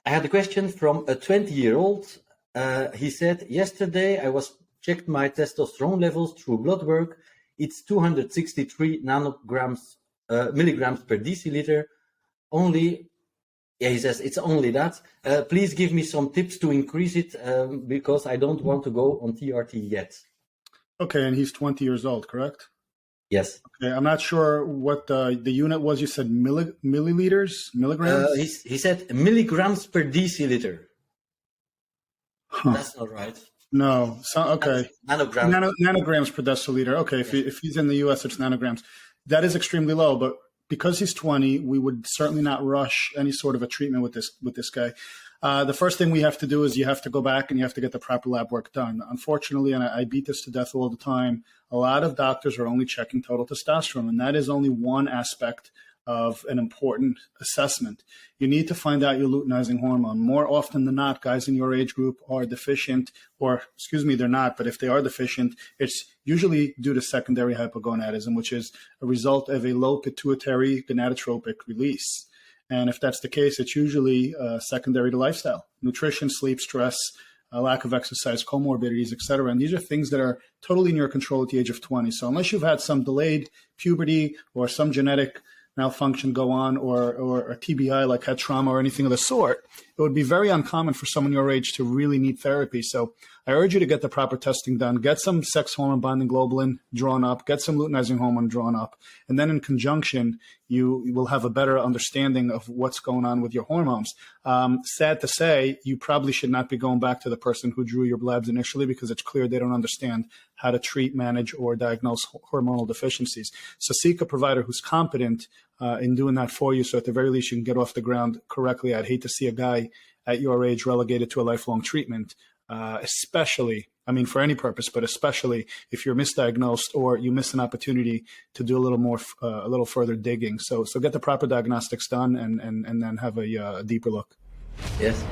I had a question from a 20-year-old. He said, yesterday I was checked my testosterone levels through blood work. It's 263 milligrams per deciliter. Only, yeah, he says, it's only that. Please give me some tips to increase it because I don't want to go on TRT yet. Okay, and he's 20 years old, correct? Yes. Okay, I'm not sure what the unit was. You said milliliters, milligrams? He said milligrams per deciliter. Huh. That's not right. No. So, okay. Nanograms. Nanograms per deciliter. Okay, yes. If he's in the US, it's nanograms. That is extremely low, but because he's 20, we would certainly not rush any sort of a treatment with this guy. The first thing we have to do is you have to go back and you have to get the proper lab work done. Unfortunately, and I beat this to death all the time, a lot of doctors are only checking total testosterone, and that is only one aspect of an important assessment. You need to find out your luteinizing hormone. More often than not, guys in your age group are deficient, or excuse me, they're not, but if they are deficient, it's usually due to secondary hypogonadism, which is a result of a low pituitary gonadotropic release. And if that's the case, it's usually secondary to lifestyle, nutrition, sleep, stress, lack of exercise, comorbidities, et cetera. And these are things that are totally in your control at the age of 20. So unless you've had some delayed puberty or some genetic malfunction go on, or a TBI, like head trauma or anything of the sort, it would be very uncommon for someone your age to really need therapy. So I urge you to get the proper testing done, get some sex hormone binding globulin drawn up, get some luteinizing hormone drawn up, and then in conjunction, you will have a better understanding of what's going on with your hormones. Sad to say, you probably should not be going back to the person who drew your labs initially, because it's clear they don't understand how to treat, manage, or diagnose hormonal deficiencies. So seek a provider who's competent in doing that for you, so at the very least you can get off the ground correctly. I'd hate to see a guy at your age relegated to a lifelong treatment, especially, I mean, for any purpose, but especially if you're misdiagnosed or you miss an opportunity to do a little further digging. So get the proper diagnostics done and then have a deeper look. Yes.